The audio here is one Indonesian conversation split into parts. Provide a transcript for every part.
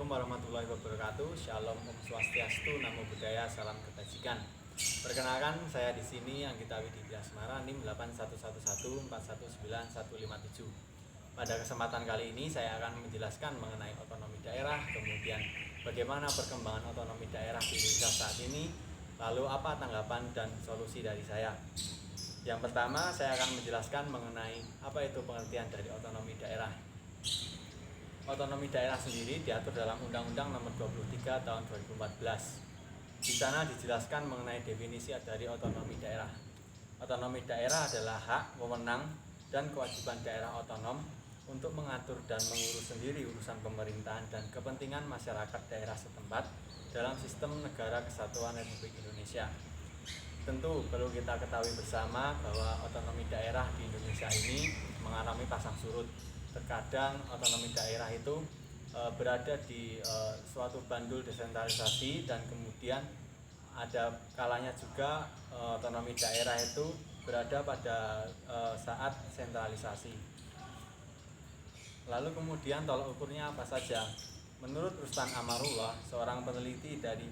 Assalamualaikum warahmatullahi wabarakatuh. Shalom, Om Swastiastu, Namo Buddhaya, salam kebajikan. Perkenalkan, saya di sini Anggita Widya Asmara, NIM 81114191157. Pada kesempatan kali ini saya akan menjelaskan mengenai otonomi daerah, kemudian bagaimana perkembangan otonomi daerah di Indonesia saat ini, lalu apa tanggapan dan solusi dari saya. Yang pertama, saya akan menjelaskan mengenai apa itu pengertian dari otonomi daerah. Otonomi daerah sendiri diatur dalam Undang-Undang Nomor 23 Tahun 2014. Di sana dijelaskan mengenai definisi dari otonomi daerah. Otonomi daerah adalah hak, wewenang, dan kewajiban daerah otonom untuk mengatur dan mengurus sendiri urusan pemerintahan dan kepentingan masyarakat daerah setempat dalam sistem negara kesatuan Republik Indonesia. Tentu perlu kita ketahui bersama bahwa otonomi daerah di Indonesia ini mengalami pasang surut. Terkadang otonomi daerah itu berada di suatu bandul desentralisasi, dan kemudian ada kalanya juga otonomi daerah itu berada pada saat sentralisasi. Lalu kemudian tolak ukurnya apa saja? Menurut Rustan Amarullah, seorang peneliti dari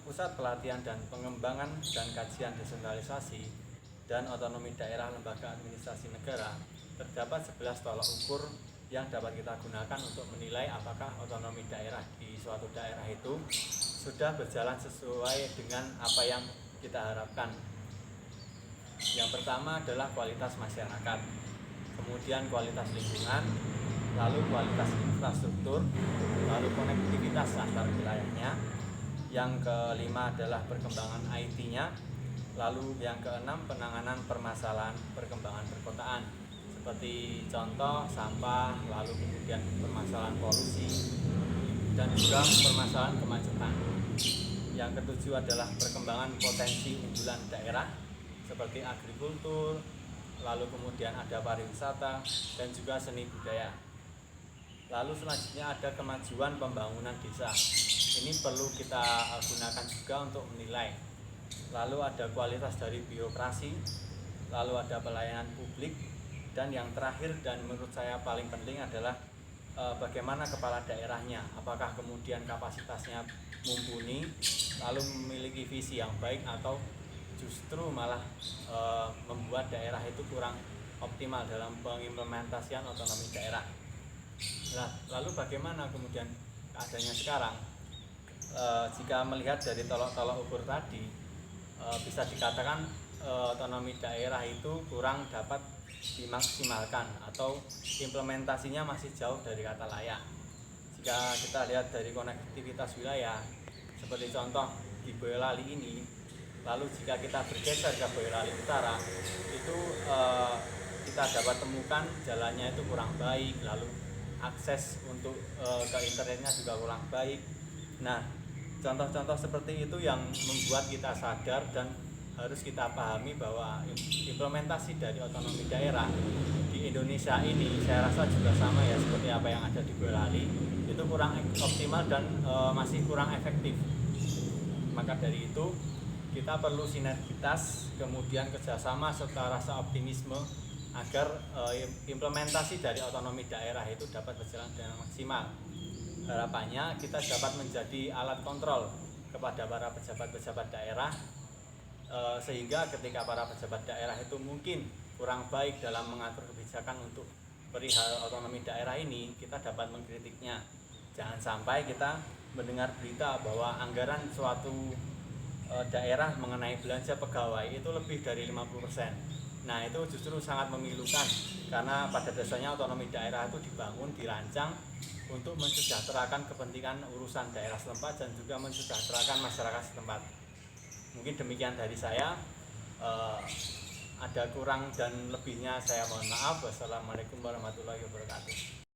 Pusat Pelatihan dan Pengembangan dan Kajian Desentralisasi dan Otonomi Daerah Lembaga Administrasi Negara, terdapat 11 tolak ukur yang dapat kita gunakan untuk menilai apakah otonomi daerah di suatu daerah itu sudah berjalan sesuai dengan apa yang kita harapkan. Yang pertama adalah kualitas masyarakat, kemudian kualitas lingkungan, lalu kualitas infrastruktur, lalu konektivitas antar wilayahnya. Yang kelima adalah perkembangan IT-nya, lalu yang keenam penanganan permasalahan perkembangan perkotaan, seperti contoh sampah, lalu kemudian permasalahan polusi, dan juga permasalahan kemacetan. Yang ketujuh adalah perkembangan potensi unggulan daerah, seperti agrikultur, lalu kemudian ada pariwisata, dan juga seni budaya. Lalu selanjutnya ada kemajuan pembangunan desa. Ini perlu kita gunakan juga untuk menilai. Lalu ada kualitas dari birokrasi, lalu ada pelayanan publik, dan yang terakhir dan menurut saya paling penting adalah bagaimana kepala daerahnya, apakah kemudian kapasitasnya mumpuni, lalu memiliki visi yang baik, atau justru malah membuat daerah itu kurang optimal dalam pengimplementasian otonomi daerah. Nah, lalu bagaimana kemudian keadaannya sekarang? Jika melihat dari tolak-tolak ukur tadi, bisa dikatakan otonomi daerah itu kurang dapat dimaksimalkan atau implementasinya masih jauh dari kata layak. Jika kita lihat dari konektivitas wilayah, seperti contoh di Boyolali ini, lalu jika kita bergeser ke Boyolali Utara, itu kita dapat temukan jalannya itu kurang baik, lalu akses untuk ke internetnya juga kurang baik. Nah, contoh-contoh seperti itu yang membuat kita sadar dan harus kita pahami bahwa implementasi dari otonomi daerah di Indonesia ini, saya rasa juga sama ya seperti apa yang ada di Boyolali, itu kurang optimal dan masih kurang efektif. Maka dari itu kita perlu sinergitas, kemudian kerjasama serta rasa optimisme agar implementasi dari otonomi daerah itu dapat berjalan dengan maksimal. Harapannya kita dapat menjadi alat kontrol kepada para pejabat-pejabat daerah, sehingga ketika para pejabat daerah itu mungkin kurang baik dalam mengatur kebijakan untuk perihal otonomi daerah ini, kita dapat mengkritiknya. Jangan sampai kita mendengar berita bahwa anggaran suatu daerah mengenai belanja pegawai itu lebih dari 50%. Nah, itu justru sangat memilukan, karena pada dasarnya otonomi daerah itu dibangun, dirancang untuk mensejahterakan kepentingan urusan daerah setempat dan juga mensejahterakan masyarakat setempat. Mungkin demikian dari saya. Ada kurang dan lebihnya saya mohon maaf. Wassalamualaikum warahmatullahi wabarakatuh.